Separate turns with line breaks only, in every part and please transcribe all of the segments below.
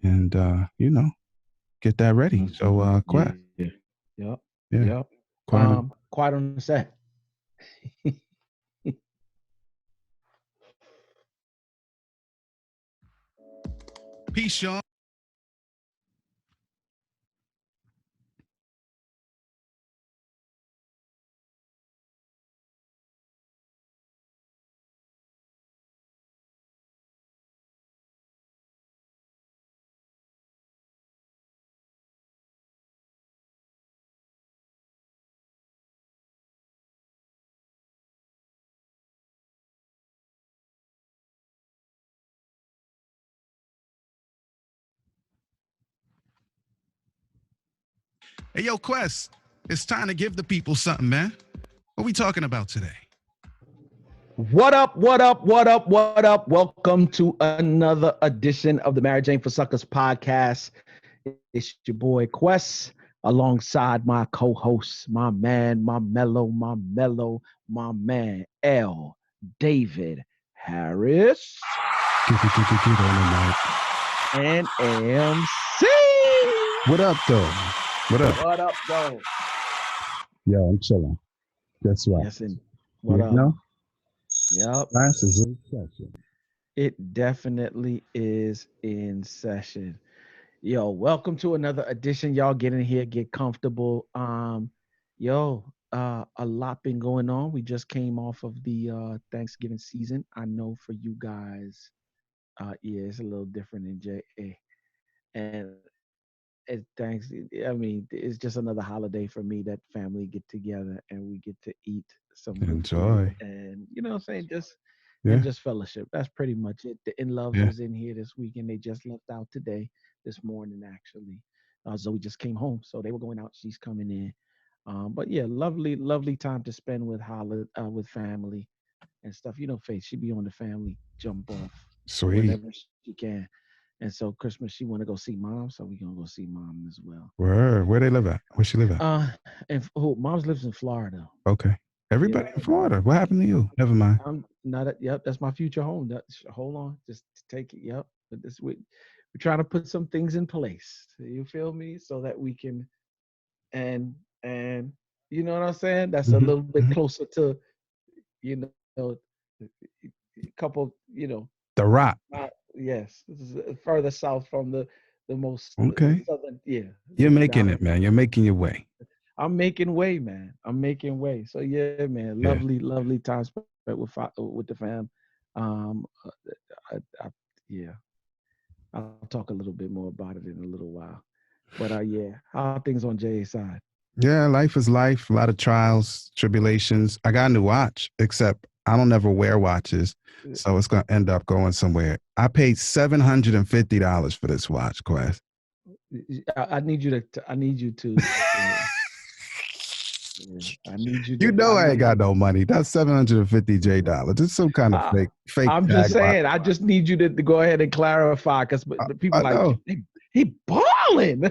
and get that ready. So,
Yeah.
Quest,
Yep.
yeah,
Yep.
quiet on.
Quiet on the set.
Peace, Sean. Hey, yo, Quest, it's time to give the people something, man. What we talking about today?
What up? What up? What up? What up? Welcome to another edition of the Mary Jane for Suckers podcast. It's your boy Quest alongside my co-host, my man, my man, L. David Harris
Get on the night.
and AMC.
What up, though? What up?
What up, though?
Yo, I'm chilling. Guess what?
Yes, and what
You
up?
know,
Yep.
class is in session.
It definitely is in session. Yo, welcome to another edition. Y'all get in here, get comfortable. A lot been going on. We just came off of the Thanksgiving season. I know for you guys, yeah, it's a little different in JA. And it thanks I mean, it's just another holiday for me that family get together and we get to eat some good food
Enjoy.
and you know what I'm saying,
Yeah,
just fellowship. That's pretty much it. The in loves
yeah.
was in here this weekend. They just left out today, this morning actually. Zoe just came home, so they were going out. She's coming in. But yeah, lovely, lovely time to spend with family and stuff. You know, Faith, she be on the family jump off
Sweet.
whenever she can. And so Christmas, she want to go see mom, so we gonna go see mom as well.
Where they live at? Where she live at?
And mom's lives in Florida.
Okay.
Yeah,
Everybody in Florida. What happened to you? Never mind.
I'm not. Yep, that's my future home. Hold on, just take it. Yep, but we're trying to put some things in place. You feel me? So that we can and and you know what I'm saying. That's a
Hmm.
little bit
Hmm.
closer to you know a couple.
The Rock.
Yes, this is further south from the most
Okay.
southern. Yeah,
You're making
down.
it, man. You're making your way.
I'm making way, man. I'm making way. So yeah, man.
Yeah.
Lovely time spent with the fam. Um, uh, I yeah, I'll talk a little bit more about it in a little while. But yeah, how are things on Jay's side?
Yeah, life is life. A lot of trials, tribulations. I got a new watch, except I don't ever wear watches. So it's gonna end up going somewhere. I paid $750 for this watch, Quest.
I need you to. I need you to. Yeah, I need you
You
to.
know I ain't got no money. That's 750 J dollars. It's some kind of
I,
fake
I'm just
tag watch.
saying. I just need you to go ahead and clarify because the people
I
like
know.
he balling.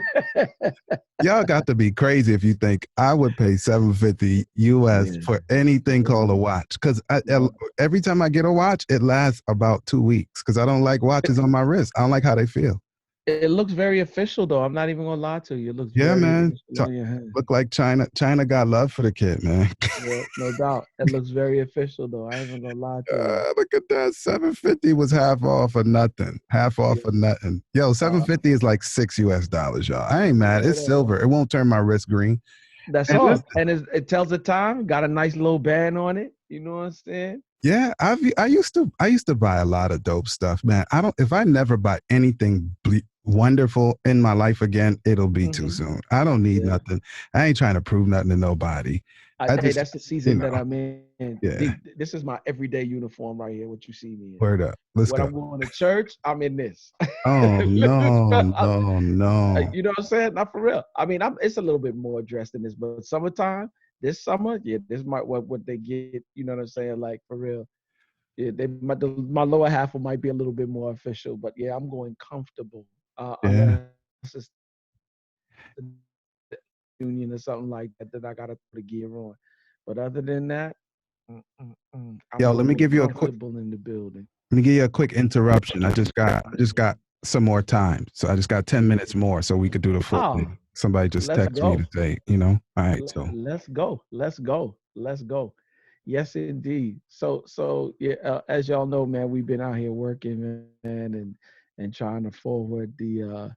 Y'all got to be crazy if you think I would pay 750 US
Yeah.
for anything called a watch. Because every time I get a watch, it lasts about 2 weeks. Because I don't like watches on my wrist. I don't like how they feel.
It looks very official, though. I'm not even gonna lie to you. It looks
Yeah,
very
man.
official on your hand.
Look like China. China got love for the kid, man.
Yeah, no doubt. It looks very official, though. I ain't even gonna lie to you.
Look at that. 750 was half off or nothing. Half off
Yeah.
or nothing. Yo,
Uh,
750 is like $6 US, y'all. I ain't mad. It's
yeah,
silver. It won't turn my wrist green.
that's
And
all.
listen,
And it tells the time. Got a nice little band on it. You know what I'm saying?
yeah, I used to buy a lot of dope stuff, man. I don't if I never buy anything wonderful in my life again, it'll be too
Hmm.
soon. I don't need
Yeah.
nothing. I ain't trying to prove nothing to nobody. I
Hey,
just,
that's the
you
season that
know,
I'm in.
yeah.
This is my everyday uniform right here. What you see me in.
Word up. Let's
When
go.
I'm going to church, I'm in this.
Oh no, no, no.
You know what I'm saying? Not for real. I mean, it's a little bit more dressed than this, but summertime, this summer, yeah, this might what they get. You know what I'm saying? Like for real. Yeah, my lower half might be a little bit more official, but yeah, I'm going comfortable.
Yeah.
Unless it's union or something like that that I gotta put a gear on. But other than that, I'm
Yo, let me
going
give you a quick
comfortable in the building.
let me give you a quick interruption. I just got some more time. So I just got 10 minutes more so we could do the full
Oh,
thing. Somebody just
let's
texted me
go.
to say, all right, so
Let's go. Let's go. Let's go. Yes, indeed. So yeah, as y'all know, man, we've been out here working, man, and trying to forward the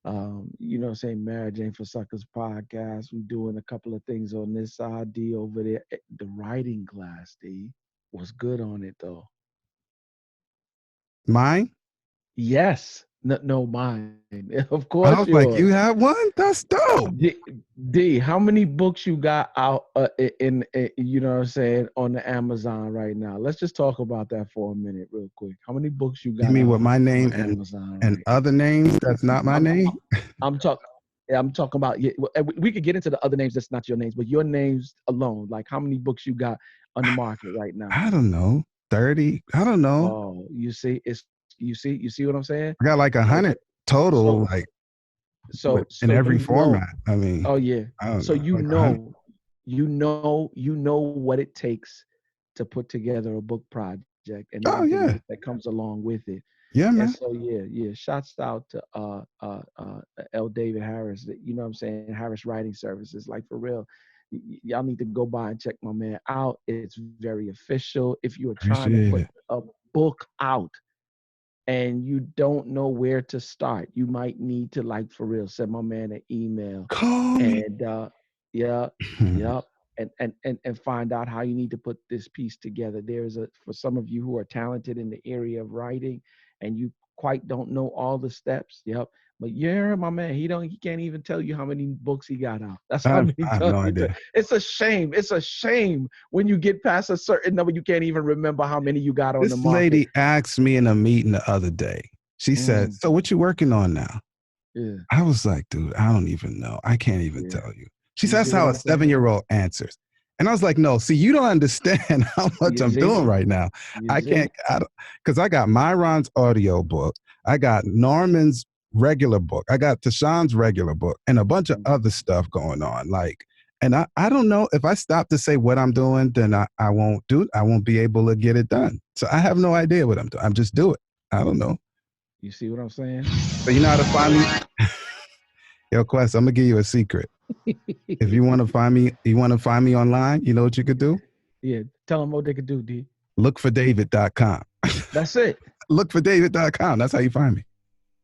Marriage Ain't for Suckers podcast. We're doing a couple of things on this side, D over there. The writing class, D, was good on it though.
mine.
Yes. No, no, mine. Of
I
course
was like, you
yours.
have one? That's dope.
D, D, how many books you got out in you know what I'm saying, on the Amazon right now? Let's just talk about that for a minute, real quick. How many books you
You
got
mean
out
with my
on
name
Amazon
and
right now?
other names that's not my
I'm
name?
I'm talking. I'm talking about. Yeah, we could get into the other names that's not your names, but your names alone. Like how many books you got on the market right now?
I don't know. 30. I don't know.
Oh, you see what I'm saying?
I got like
So
100 total,
so
like in
so
every
you know.
format. I mean,
Oh yeah.
I don't
So
know, like 100.
you know what it takes to put together a book project and
Oh
everything
yeah.
that comes along with it.
Yeah,
And
man.
so yeah. Shouts out to L. David Harris. You know what I'm saying? Harris Writing Services. Like for real, y'all need to go by and check my man out. It's very official. If you are trying to
Appreciate
put
it.
a book out and you don't know where to start, you might need to, like for real, send my man an email
Call me.
and yeah, yeah, and find out how you need to put this piece together. There's a for some of you who are talented in the area of writing and you quite don't know all the steps. Yep. But yeah, my man, he can't even tell you how many books he got out. That's how many
I have
times
no idea.
it's a shame. It's a shame when you get past a certain number, you can't even remember how many you got on the
This
market.
lady asked me in a meeting the other day. She said,
Mm,
"So what you working on now?"
yeah,
I was like, "Dude, I don't even know. I can't even
yeah.
tell you." She
You
said,
see
"That's
what
how a
I'm saying?
7-year-old answers." And I was like, "No, see, you don't understand how much
You
I'm
see?
doing right now.
You
I
see?
can't, because I got Myron's audio book, I got Norman's regular book, I got Tashawn's regular book, and a bunch of
Mm.
other stuff going on. Like, and I don't know if I stop to say what I'm doing, then I won't do it. I won't be able to get it done. So I have no idea what I'm doing. I'm just do it. I don't know.
You see what I'm saying?
So you know how to find me? Yo, Quest, I'm gonna give you a secret. If you want to find me, online, you know what you could do?
Yeah, tell them what they could do, D.
Lookfordavid.com.
That's it.
Lookfordavid.com. That's how you find me.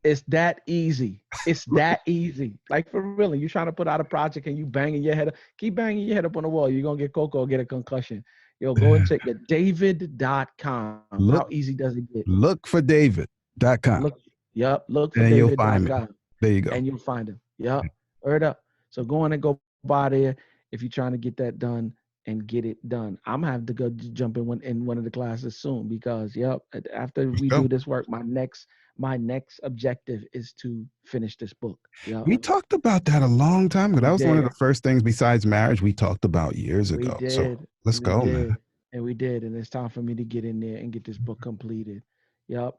It's that easy. It's that easy. Like for real, you trying to put out a project and you banging your head up, keep banging your head up on the wall. You're gonna get cocoa or get a concussion. Yo, go and check it. David.com. How
Look,
easy does it get?
lookfordavid.com.
Look, yep, look for
And you'll find me.
David.com
There you go.
and you'll find him. Yep. Word up. So go on and go by there if you're trying to get that done and get it done. I'm gonna have to go jump in one of the classes soon because yep, after
Let's
we
go.
do this work, my next objective is to finish this book. Yep.
We talked about that a long time ago.
We
That was one of
did.
the first things besides marriage we talked about years
We
ago. So
did.
let's
We
go, man.
did. And we did. And it's time for me to get in there and get this book completed. Yep.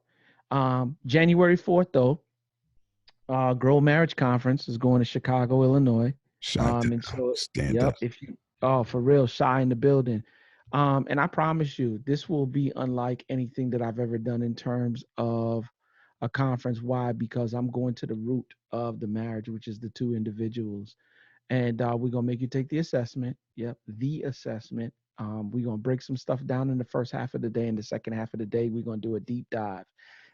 January 4th, though, Grow Marriage Conference is going to Chicago, Illinois.
Shot
And
down.
so,
Stand
yep,
up.
if you, oh, for real, shy in the building. And I promise you, this will be unlike anything that I've ever done in terms of a conference. Why? Because I'm going to the root of the marriage, which is the two individuals. And we're going to make you take the assessment. Yep, the assessment. We're going to break some stuff down in the first half of the day. In the second half of the day, we're going to do a deep dive.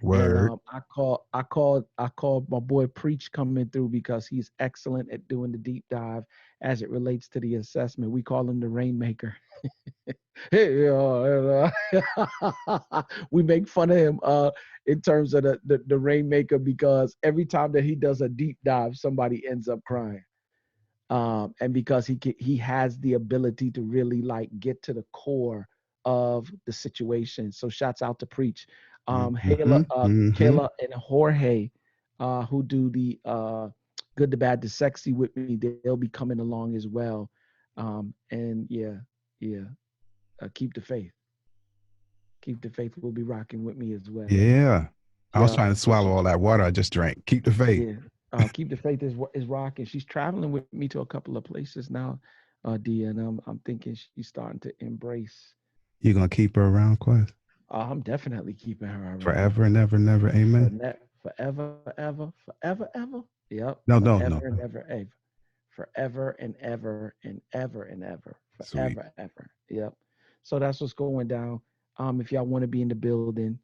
And
Word.
I called my boy Preach coming through because he's excellent at doing the deep dive as it relates to the assessment. We call him the Rainmaker. Hey, we make fun of him in terms of the Rainmaker because every time that he does a deep dive, somebody ends up crying. And because he has the ability to really like get to the core of the situation. So shouts out to Preach.
Mm-hmm. Mm-hmm.
Kayla and Jorge, who do the Good, the Bad, the Sexy with me, they'll be coming along as well. And yeah, keep the faith. Keep the faith will be rocking with me as well.
Yeah. I was
Yeah,
trying to swallow all that water I just drank. Keep the faith.
yeah. Keep the faith is rocking. She's traveling with me to a couple of places now, D, and I'm thinking she's starting to embrace.
You're gonna keep her around, Quest?
I'm definitely keeping her around
Forever and ever and ever. Amen.
forever, ever, forever, ever. Yep,
No, no, no.
forever and ever, ever, forever and ever and ever and ever,
Sweet.
forever, ever. Yep. So that's what's going down. If y'all want to be in the building,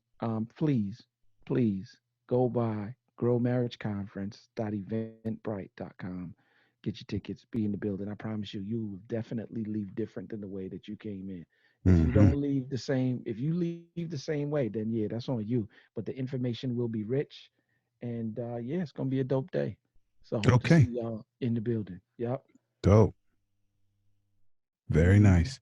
please, please go by growmarriageconference.eventbrite.com. Get your tickets. Be in the building. I promise you, you will definitely leave different than the way that you came in. If you
Hmm.
don't leave the same, if you leave the same way, then yeah, that's on you. But the information will be rich, and yeah, it's gonna be a dope day. So I hope to see
Okay.
y'all in the building. Yep.
Dope. Very
Hmm.
nice.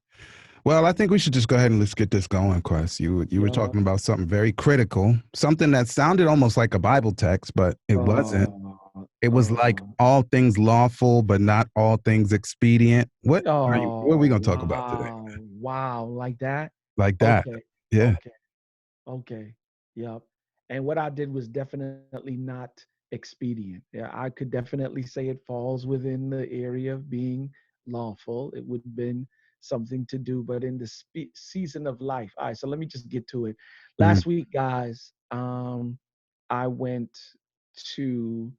Well, I think we should just go ahead and let's get this going, Quest. You were
Yup.
talking about something very critical, something that sounded almost like a Bible text, but it wasn't.
Uh,
It was like
uh,
all things lawful, but not all things expedient. What are we
oh,
gonna talk about today?
wow. Wow. Like that?
Like that.
Okay.
Yeah.
Okay. Okay. Yep. And what I did was definitely not expedient. Yeah, I could definitely say it falls within the area of being lawful. It would have been something to do, but in the season of life. All right, so let me just get to it.
Mhm.
Last week, guys, I went to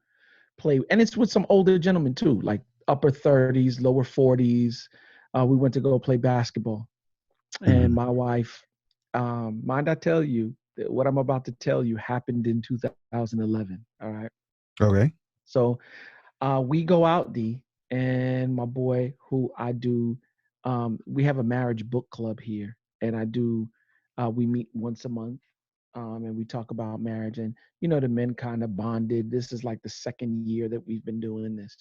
play, and it's with some older gentlemen too, like upper 30s, lower 40s. We went to go play basketball, and
Mhm.
my wife, mind I tell you that what I'm about to tell you happened in 2011. All right.
Okay.
So we go out, D, and my boy, who I do, we have a marriage book club here, and I do, we meet once a month, and we talk about marriage. And, the men kind of bonded. This is like the second year that we've been doing this.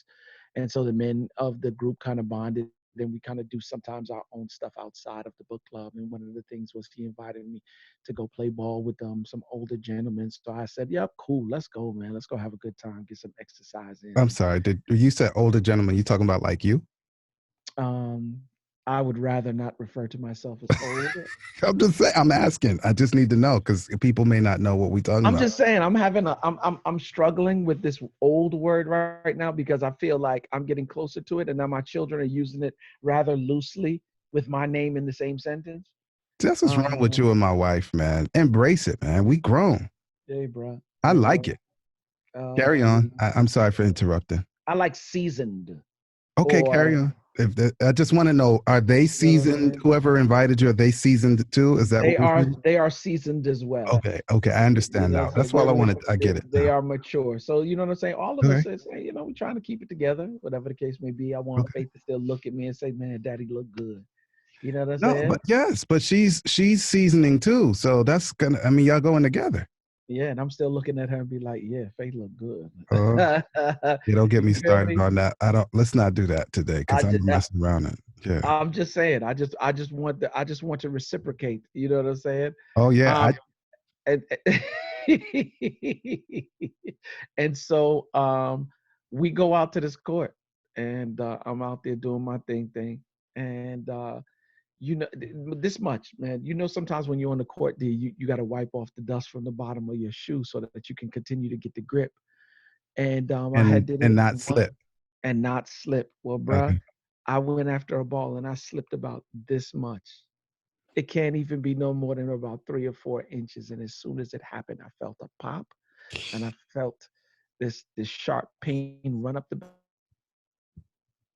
And so the men of the group kind of bonded, and we kind of do sometimes our own stuff outside of the book club. And one of the things was he invited me to go play ball with some older gentlemen. So I said, "Yep, cool, let's go, man. Let's go have a good time, get some exercise in."
I'm
And
sorry. Did you said older gentleman? You talking about like you?
um, I would rather not refer to myself as old.
I'm just saying. I'm asking. I just need to know because people may not know what we're talking
I'm
about.
just saying I'm struggling with this old word right now because I feel like I'm getting closer to it, and now my children are using it rather loosely with my name in the same sentence.
That's what's wrong with you
Um,
and my wife, man. Embrace it, man. We grown.
hey, bro.
I
Hey,
like
bro.
it. Carry on.
See,
I'm sorry for interrupting.
I like seasoned,
Okay, carry
or
on. I just want to know: are they
you know what I'm
seasoned?
saying.
Whoever invited you, are they seasoned too? Is that what we're saying?
They are seasoned as well.
Okay, okay, I
You
understand
know what
now.
I'm saying?
That's all I wanted. I get it
They
now.
are mature. So you know what I'm saying? All of
Okay,
us is, hey, we're trying to keep it together, whatever the case may be. I want
okay.
Faith to still look at me and say, "Man, Daddy look good." You know what I'm
No,
saying?
but yes, but she's seasoning too. So that's gonna. I mean, y'all going together.
Yeah, and I'm still looking at her and be like, "Yeah, Faith look good."
Uh, you don't get
You
me
feel
started
me?
on that. I don't. Let's not do that today
I
because I'm
just,
messing around. And yeah.
I'm just saying. I just want to reciprocate. You know what I'm saying?
Oh yeah.
Um, and and so we go out to this court, and I'm out there doing my thing, and this much, man. Sometimes when you're on the court, you got to wipe off the dust from the bottom of your shoe so that you can continue to get the grip. And I had did
And
it
not
once
slip.
and not slip. Well, bruh,
Okay.
I went after a ball and I slipped about this much. It can't even be no more than about 3 or 4 inches. And as soon as it happened, I felt a pop, and I felt this sharp pain run up the back,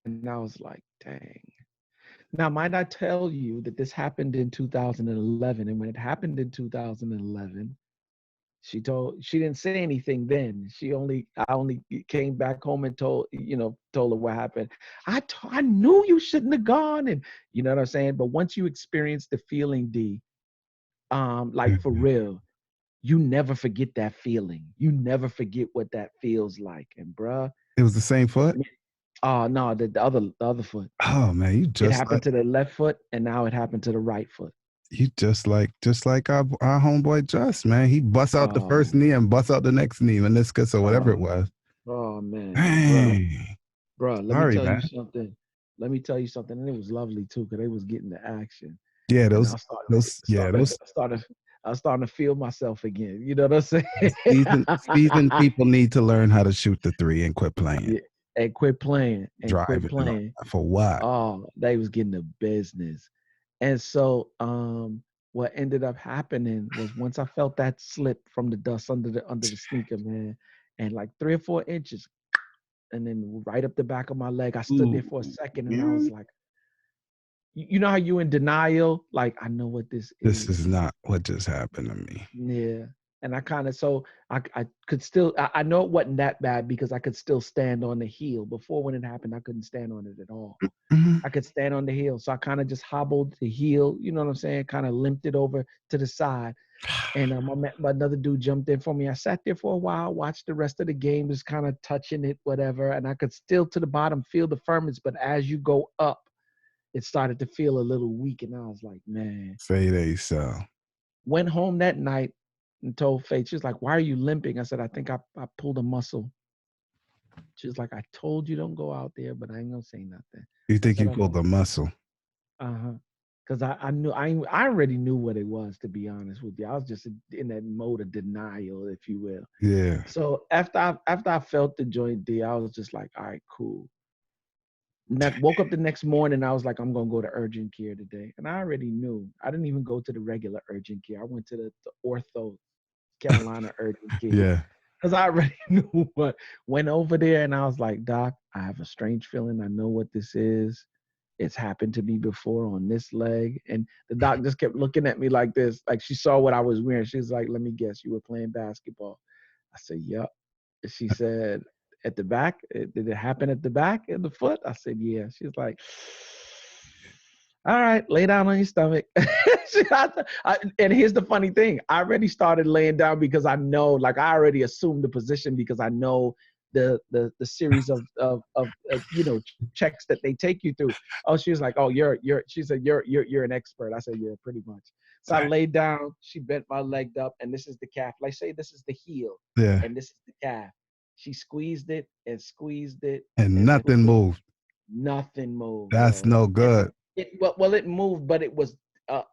and I was like, dang. Now, might I tell you that this happened in 2011, and when it happened in 2011, she didn't say anything then. I only came back home and told her what happened. I knew you shouldn't have gone, and you know what I'm saying. But once you experience the feeling, D, like for
Mhm.
real, you never forget that feeling. You never forget what that feels like. And bruh,
It was the same foot.
oh no, the other foot.
Oh man,
It happened to the left foot, and now it happened to the right foot.
you just like our homeboy Just, man. He busts out the first
Oh,
knee and busts out the next knee, meniscus or whatever it
oh,
was.
oh man, bruh.
Dang.
Bro, let me
Sorry,
tell you
man.
something. Let me tell you something, and it was lovely too, because they was getting the action,
Yeah,
and
those
I was starting to feel myself again. You know what I'm saying?
seasoned people need to learn how to shoot the three and quit playing,
Yeah, and quit playing, and quit
driving and all
playing.
that. For what?
Oh, they was getting the business, and so what ended up happening was once I felt that slip from the dust under the sneaker, man, and like 3 or 4 inches, and then right up the back of my leg, I stood there
Ooh,
for a second, and I was
man.
like, you know how you in denial, like I know what this
This
is.
is not what just happened to me.
Yeah. And I kind of, so I could still, I know it wasn't that bad because I could still stand on the heel. Before when it happened, I couldn't stand on it at all.
Mhm.
I could stand on the heel. So I kind of just hobbled the heel, you know what I'm saying? Kind of limped it over to the side. And another dude jumped in for me. I sat there for a while, watched the rest of the game, just kind of touching it, whatever. And I could still to the bottom feel the firmness. But as you go up, it started to feel a little weak. And I was like, man.
Say they so.
Went home that night and told Faith, she was like, why are you limping? I said, I think I pulled a muscle. She was like, I told you don't go out there, but I ain't gonna say nothing.
You
I
think
said,
you pulled
okay.
the muscle?
Uh-huh. Because I knew I already knew what it was, to be honest with you. I was just in that mode of denial, if you will.
Yeah.
So after I felt the joint D, I was just like, all right, cool. Woke up the next morning, I was like, I'm gonna go to urgent care today. And I already knew. I didn't even go to the regular urgent care. I went to the ortho Carolina urgent care.
Yeah.
Because I already knew what went over there, and I was like, Doc, I have a strange feeling. I know what this is. It's happened to me before on this leg. And the doc just kept looking at me like this, like she saw what I was wearing. She was like, let me guess, you were playing basketball. I said, yep. She said, at the back, did it happen at the back of the foot? I said, yeah. She's like, all right, lay down on your stomach. And here's the funny thing. I already started laying down because I know, like I already assumed the position because I know the series of checks that they take you through. Oh, she was like, oh, she said, you're an expert. I said, yeah, pretty much. So I laid down, she bent my leg up, and this is the calf. Like say this is the heel,
Yeah.
and this is the calf. She squeezed it and squeezed it
And
and
nothing
squeezed.
moved.
Nothing moved,
That's
bro.
no good.
It moved, but it was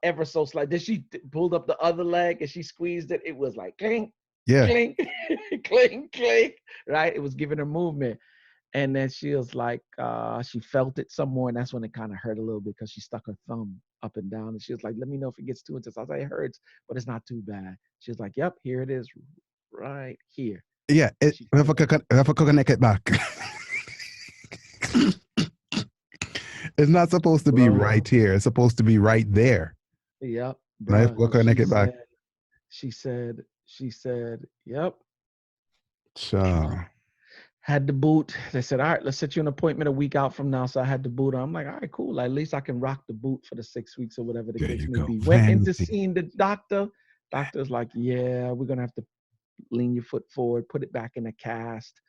ever so slight. Then she pulled up the other leg and she squeezed it. It was like clink,
Yeah.
clink, clink, clink. Right? It was giving her movement. And then she was like, she felt it some more, and that's when it kind of hurt a little bit because she stuck her thumb up and down, and she was like, "Let me know if it gets too intense." I was like, "It hurts, but it's not too bad." She was like, "Yep, here it is, right here."
Yeah.
She said,
If I connect it back. It's not supposed to be
"Bro,
right here. It's supposed to be right there.
yep,
Right?
bro."
We'll connect it back.
She said, "Yep."
Sure.
Had the boot. They said, all right, let's set you an appointment a week out from now. So I had the boot on. I'm like, all right, cool. At least I can rock the boot for the 6 weeks or whatever the
There
case
you
may
go.
be. Went into
Fancy.
seeing the doctor. Doctor's like, yeah, we're going to have to lean your foot forward, put it back in a cast.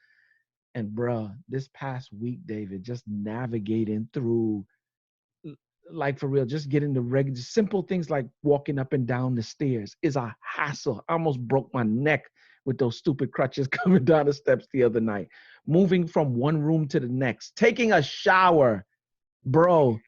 And bruh, this past week, David, just navigating through, like for real, just getting the regular, simple things like walking up and down the stairs is a hassle. I almost broke my neck with those stupid crutches coming down the steps the other night. Moving from one room to the next, taking a shower, bro.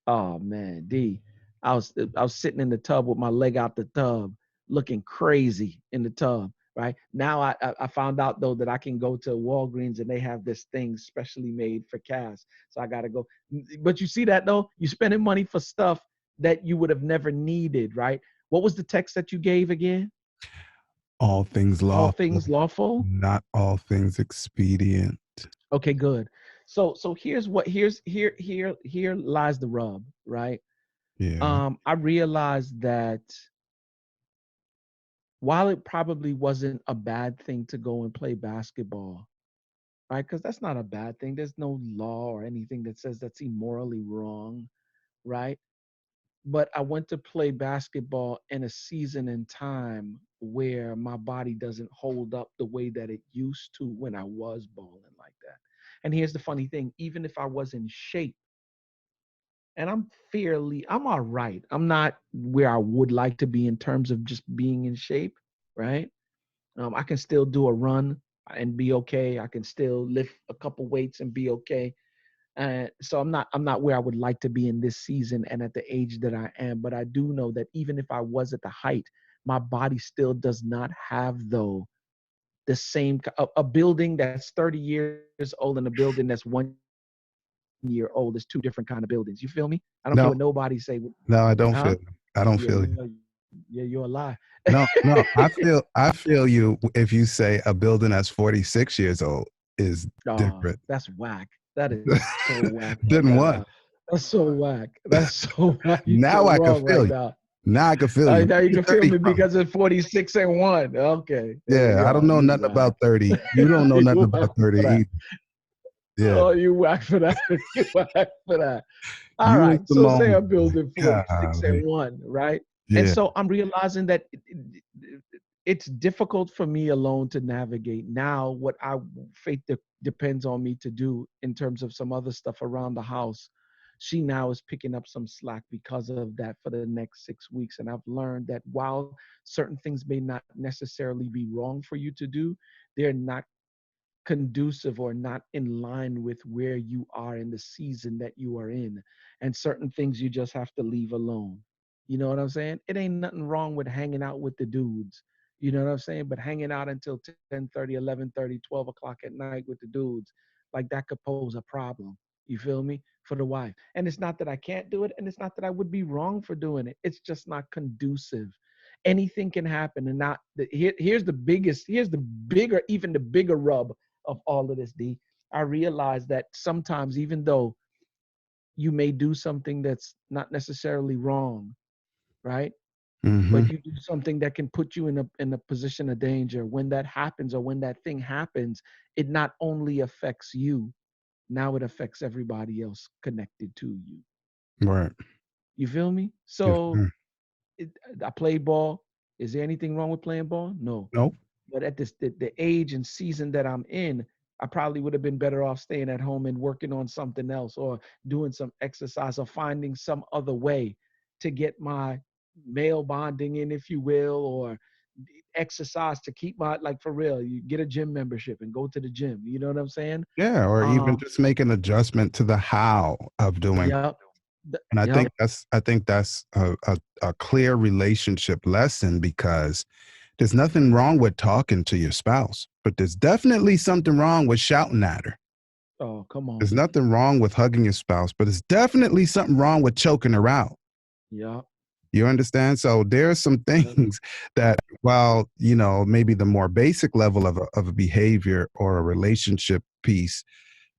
Oh man, D. I was sitting in the tub with my leg out the tub, looking crazy in the tub. Right now, I found out though that I can go to Walgreens and they have this thing specially made for calves. So I gotta go. But you see that though, you spending money for stuff that you would have never needed, right? What was the text that you gave again?
All things
All
lawful,
things lawful.
not all things expedient.
Okay, good. So here's what here lies the rub, right?
Yeah.
I realized that while it probably wasn't a bad thing to go and play basketball, right? Because that's not a bad thing. There's no law or anything that says that's immorally wrong, right? But I went to play basketball in a season and time where my body doesn't hold up the way that it used to when I was balling like that. And here's the funny thing, even if I was in shape, and I'm all right. I'm not where I would like to be in terms of just being in shape, right? I can still do a run and be okay. I can still lift a couple weights and be okay. So I'm not where I would like to be in this season and at the age that I am. But I do know that even if I was at the height, my body still does not have though the same a building that's 30 years old and a building that's 1 year old is two different kind of buildings. You feel me? I don't care
No,
what nobody say.
no, I don't
Huh?
feel. I don't
Yeah,
feel you.
yeah, you're a lie.
No, no, I feel you if you say a building that's 46 years old is
Oh,
different.
that's whack. That is so whack right
Didn't what?
now. That's so whack. That's so whack. You're
Now
so
I can
wrong
feel
right
you.
now.
Now I can feel you.
Now you
Where
can feel
30
me
from?
because it's 46 and 1. Okay. There you
Yeah, I don't
go.
know
You
nothing
whack.
about 30. You don't know nothing
You whack
about
for
30
that.
either. Yeah.
Oh, you whack for that. You whack for that. All
You and
right. So say
Simone,
I'm building 46
golly.
and 1, right? And
Yeah.
so I'm realizing that it's difficult for me alone to navigate now what faith depends on me to do in terms of some other stuff around the house. She now is picking up some slack because of that for the next 6 weeks. And I've learned that while certain things may not necessarily be wrong for you to do, they're not conducive or not in line with where you are in the season that you are in. And certain things you just have to leave alone. You know what I'm saying? It ain't nothing wrong with hanging out with the dudes. You know what I'm saying? But hanging out until 10:30, 11:30, 12 o'clock at night with the dudes, like that could pose a problem. You feel me? For the wife. And it's not that I can't do it, and it's not that I would be wrong for doing it. It's just not conducive. Anything can happen. And not here's the bigger, even the bigger rub of all of this, D. I realize that sometimes, even though you may do something that's not necessarily wrong, right?
Hmm.
But you do something that can put you in a position of danger. When that happens, or when that thing happens, it not only affects you, now it affects everybody else connected to you.
Right.
You feel me?
Yes,
So
sir.
it, I play ball. Is there anything wrong with playing ball? No.
Nope.
But at the age and season that I'm in, I probably would have been better off staying at home and working on something else, or doing some exercise, or finding some other way to get my male bonding in, if you will, or exercise to keep my, like, for real, you get a gym membership and go to the gym. You know what I'm saying?
Yeah, or even
Um,
just make an adjustment to the how of doing.
yep.
And I
Yep.
think that's a clear relationship lesson because there's nothing wrong with talking to your spouse, but there's definitely something wrong with shouting at her.
Oh, come on.
There's nothing wrong with hugging your spouse, but there's definitely something wrong with choking her out.
Yep.
You understand? So there are some
Yep.
things that, while, maybe the more basic level of a behavior or a relationship piece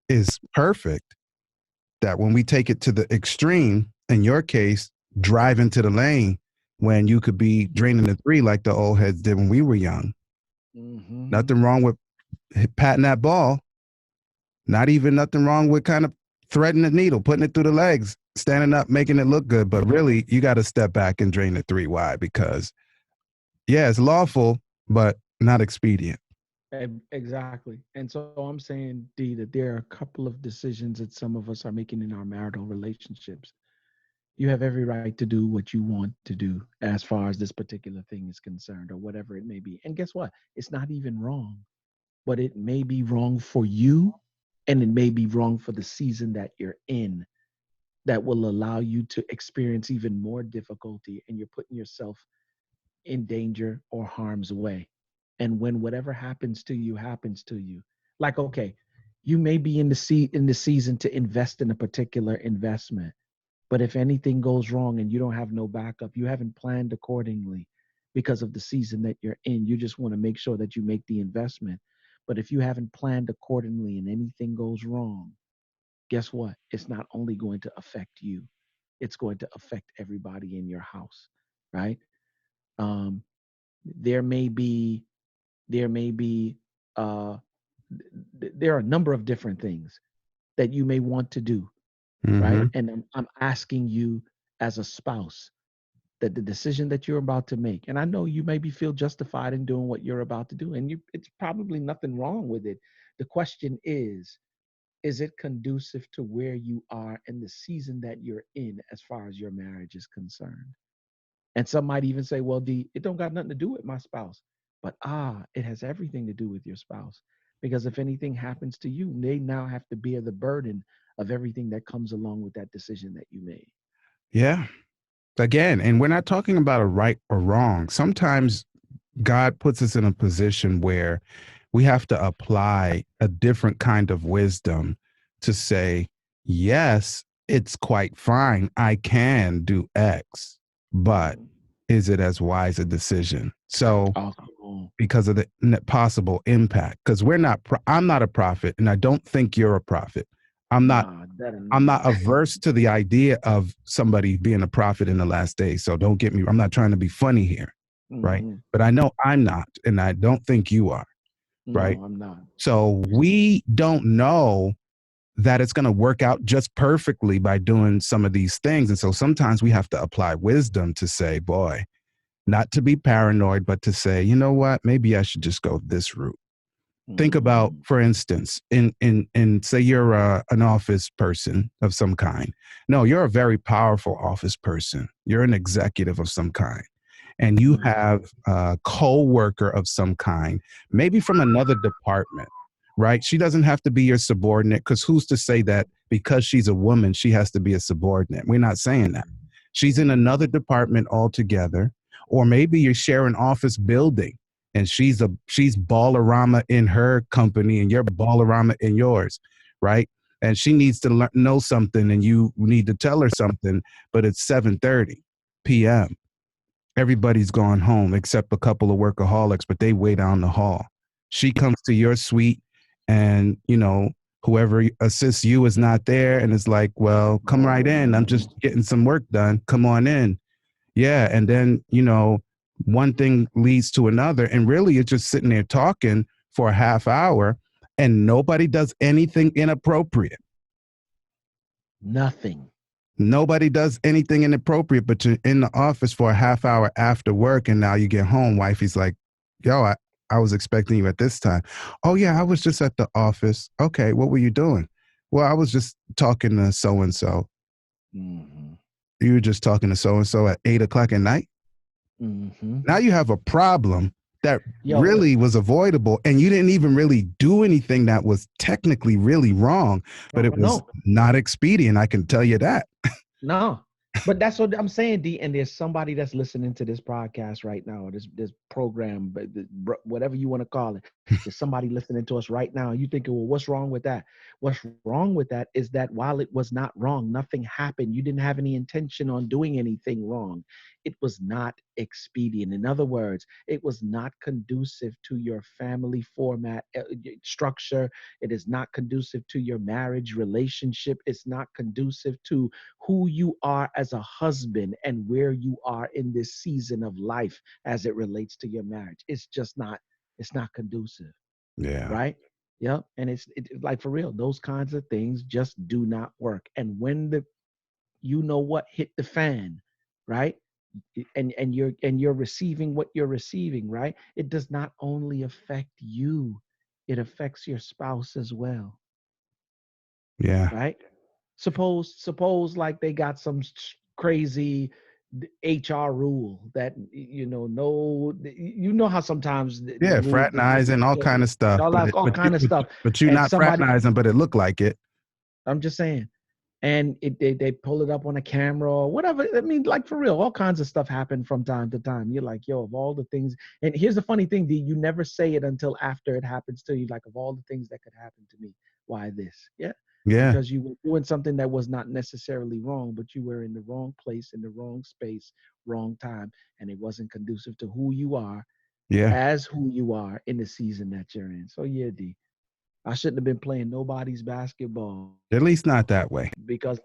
is perfect, that when we take it to the extreme, in your case, drive into the lane when you could be draining the three like the old heads did when we were young.
Mm-hmm.
Nothing wrong with patting that ball. Not even nothing wrong with kind of threading the needle, putting it through the legs, standing up, making it look good. But really, you got to step back and drain the three wide because, yeah, it's lawful, but not expedient.
Exactly. And so I'm saying, D, that there are a couple of decisions that some of us are making in our marital relationships. You have every right to do what you want to do as far as this particular thing is concerned, or whatever it may be. And guess what? It's not even wrong, but it may be wrong for you, and it may be wrong for the season that you're in, that will allow you to experience even more difficulty, and you're putting yourself in danger or harm's way. And when whatever happens to you. Like, okay, you may be in the season to invest in a particular investment, but if anything goes wrong and you don't have no backup, you haven't planned accordingly because of the season that you're in. You just want to make sure that you make the investment. But if you haven't planned accordingly and anything goes wrong, guess what? It's not only going to affect you, it's going to affect everybody in your house, right? Um, there may be there may be uh, there are a number of different things that you may want to do, right?
Mm-hmm.
And I'm asking you as a spouse that the decision that you're about to make, and I know you maybe feel justified in doing what you're about to do, and it's probably nothing wrong with it. The question is it conducive to where you are in the season that you're in as far as your marriage is concerned? And some might even say, well, D, it don't got nothing to do with my spouse. But it has everything to do with your spouse. Because if anything happens to you, they now have to bear the burden of everything that comes along with that decision that you made.
Yeah. Again, and we're not talking about a right or wrong. Sometimes God puts us in a position where we have to apply a different kind of wisdom to say, yes, it's quite fine. I can do X. but
Mhm.
is it as wise a decision? So
Oh, come on.
because of the possible impact, because I'm not a prophet, and I don't think you're a prophet. I'm not
Nah, that
I'm
ain't.
not averse to the idea of somebody being a prophet in the last days. So don't get me, I'm not trying to be funny here, right?
Mhm.
But I know I'm not, and I don't think you are, right?
No, I'm not.
So we don't know that it's going to work out just perfectly by doing some of these things. And so sometimes we have to apply wisdom to say, boy, not to be paranoid, but to say, you know what, maybe I should just go this route. Think about,
Mhm.
for instance, in say you're an office person of some kind. No, you're a very powerful office person. You're an executive of some kind, and you
Mhm.
have a co-worker of some kind, maybe from another department, right? She doesn't have to be your subordinate, because who's to say that because she's a woman she has to be a subordinate? We're not saying that. She's in
Mhm.
another department altogether, or maybe you share an office building, and she's ballerama in her company and you're ballerama in yours, right? And she needs to know something, and you need to tell her something, but it's 7:30 p.m. Everybody's gone home except a couple of workaholics, but they way down the hall. She comes to your suite, and whoever assists you is not there, and it's like, well, come right in. I'm just
Oh.
getting some work done. Come on in. Yeah. And then, one thing leads to another. And really, you're just sitting there talking for a half hour, and nobody does anything inappropriate.
Nothing.
Nobody does anything inappropriate, but you're in the office for a half hour after work. And now you get home, wifey's like, yo, I was expecting you at this time. Oh, yeah, I was just at the office. Okay. What were you doing? Well, I was just talking to so and so.
Mhm.
You were just talking to so and so at 8 o'clock at night.
Mhm.
Now you have a problem that
Yo,
really was avoidable, and you didn't even really do anything that was technically really wrong, but it was
no.
not expedient. I can tell you that.
No, but that's what I'm saying, D. And there's somebody that's listening to this podcast right now, this program, but whatever you want to call it. There's somebody listening to us right now. And you thinking, well, what's wrong with that? What's wrong with that is that while it was not wrong, nothing happened. You didn't have any intention on doing anything wrong. It was not expedient. In other words, it was not conducive to your family format structure. It is not conducive to your marriage relationship. It's not conducive to who you are as a husband and where you are in this season of life as it relates to your marriage. It's not conducive,
Yeah.
right? Yep. And it's like for real, those kinds of things just do not work. And when the you know what hit the fan, right? And you're receiving what you're receiving, right? It does not only affect you, it affects your spouse as well,
Yeah.
right? Suppose like they got some crazy HR rule that no, you know how sometimes the
Yeah.
rule
Fraternizing, all kind of stuff.
all
But
that all kind of stuff,
but you
and
not
somebody,
fraternizing, but it looked like it.
I'm just saying, and they pull it up on a camera or whatever. I mean, like for real, all kinds of stuff happen from time to time. You're like, yo, of all the things, and here's the funny thing, D, you never say it until after it happens to you. Like, of all the things that could happen to me, why this? Yeah,
Yeah.
because you were doing something that was not necessarily wrong, but you were in the wrong place, in the wrong space, wrong time, and it wasn't conducive to who you are
Yeah.
as who you are in the season that you're in. So yeah, D, I shouldn't have been playing nobody's basketball
At least not that way.
because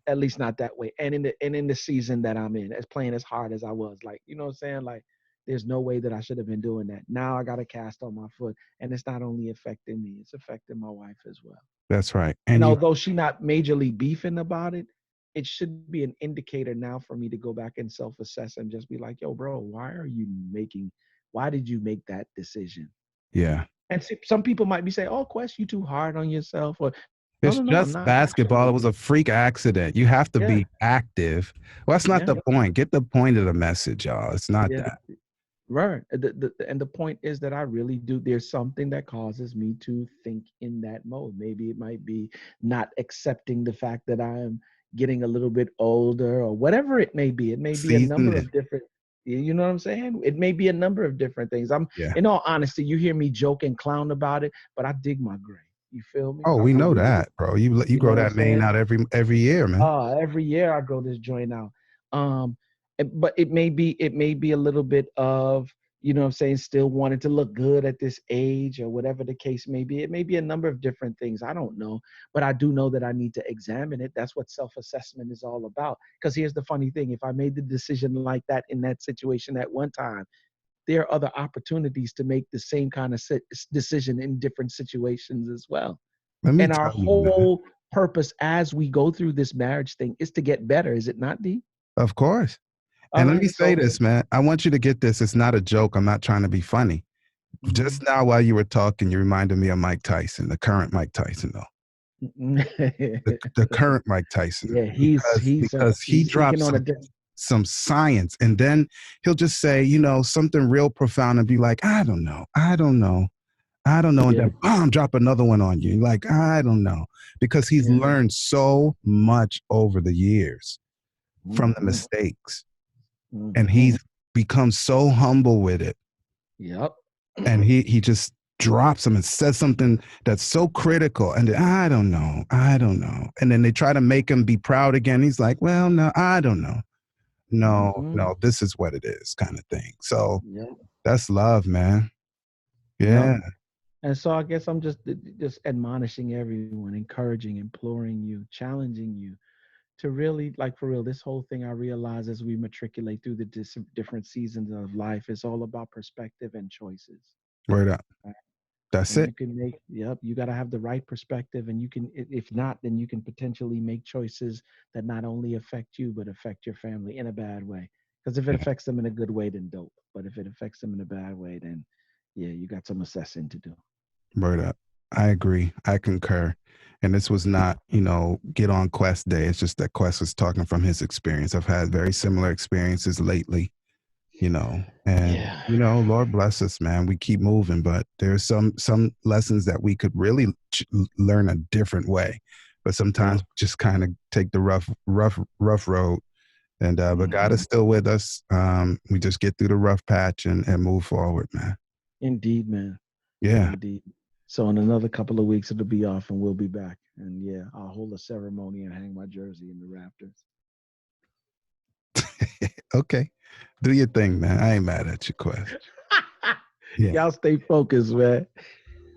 at least not that way. And in the season that I'm in, as playing as hard as I was, like, you know what I'm saying? Like, there's no way that I should have been doing that. Now I got a cast on my foot, and it's not only affecting me, it's affecting my wife as well.
That's right.
And
And you,
although she not majorly beefing about it, it should be an indicator now for me to go back and self-assess and just be like, yo, bro, why did you make that decision?
yeah.
And see, some people might be saying, oh, Quest, you too hard on yourself. Or
It's
no, I'm
just
not
basketball.
actually.
It was a freak accident. You have to
Yeah,
be active. Well, that's not
yeah,
the point. Get the point of the message, y'all. It's not
yeah.
that.
Right. And the point is that I really do. There's something that causes me to think in that mode. Maybe it might be not accepting the fact that I am getting a little bit older or whatever it may be. It may be a
Season
number
it.
of different, you know what I'm saying? It may be a number of different things.
Yeah.
In all honesty, you hear me joke and clown about it, but I dig my grave. You feel me?
Oh,
I
we know
really do.
that, bro. You
You know
grow
what I'm
that mane
saying?
out every year, man.
Every year I grow this joint out. but it may be a little bit of, you know what I'm saying, still wanting to look good at this age or whatever the case may be. It may be a number of different things. I don't know, but I do know that I need to examine it. That's what self-assessment is all about. Because here's the funny thing: if I made the decision like that in that situation at one time, there are other opportunities to make the same kind of decision in different situations as well.
Let me
And our
tell you, man.
whole purpose as we go through this marriage thing is to get better, is it not, D?
Of course.
All
And let me
right.
say
So,
this, man. I want you to get this. It's not a joke. I'm not trying to be funny. Just
mhm.
now, while you were talking, you reminded me of Mike Tyson, the current Mike Tyson, though. The current Mike Tyson,
Yeah,
because he
he's
dropped
speaking on a different.
some science, and then he'll just say, something real profound, and be like, I don't know, and
Yeah.
then bam, drop another one on you. You're like, I don't know, because he's
Yeah.
learned so much over the years from the
Hmm.
mistakes, and
Hmm.
he's become so humble with it,
Yep.
and he just drops them and says something that's so critical, and I don't know, and then they try to make him be proud again. He's like, well, no, I don't know,
Hmm.
no, this is what it is, kind of thing. So
Yep.
that's love, man.
Yep.
Yeah.
And so I guess I'm just admonishing everyone, encouraging, imploring you, challenging you to really, like, for real, this whole thing, I realize as we matriculate through the different seasons of life, is all about perspective and choices.
Word up.
Right?
That's
And
it.
you can make, yep, you got to have the right perspective. And you can, if not, then you can potentially make choices that not only affect you, but affect your family in a bad way. Because if it
Yeah.
affects them in a good way, then dope. But if it affects them in a bad way, then yeah, you got some assessing to do.
Word up. I agree. I concur. And this was not, get on Quest Day. It's just that Quest was talking from his experience. I've had very similar experiences lately, and
Yeah.
Lord bless us, man. We keep moving, but there's some lessons that we could really learn a different way. But
Yeah.
sometimes just kind of take the rough road. And but God is
Hmm.
still with us. We just get through the rough patch and move forward, man.
Indeed, man.
Yeah.
Indeed. So in another couple of weeks, it'll be off and we'll be back. And yeah, I'll hold a ceremony and hang my jersey in the rafters.
Okay. Do your thing, man. I ain't mad at your Quest. Yeah.
Y'all stay focused, man.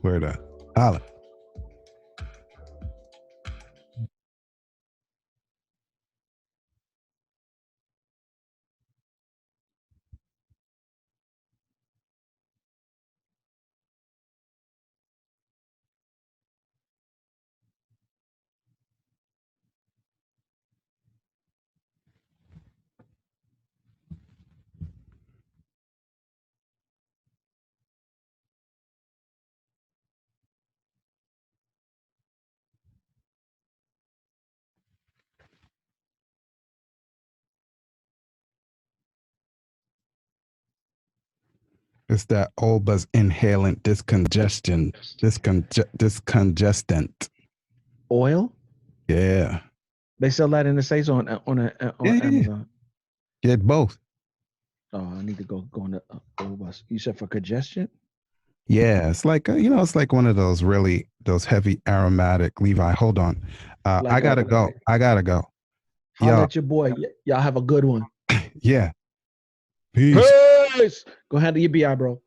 Word up. Holla. It's that Olbas inhalant discongestant.
Oil?
Yeah.
They sell that in the States on
Yeah.
Amazon.
Get both.
Oh, I need to go on the bus. You said for congestion?
Yeah. It's like, it's like one of those heavy aromatic Levi. Hold on. I
Like
gotta go. I gotta go.
holla
Yo.
at your boy. Y'all have a good one.
Yeah. Peace.
Peace. Go handle your BI, bro.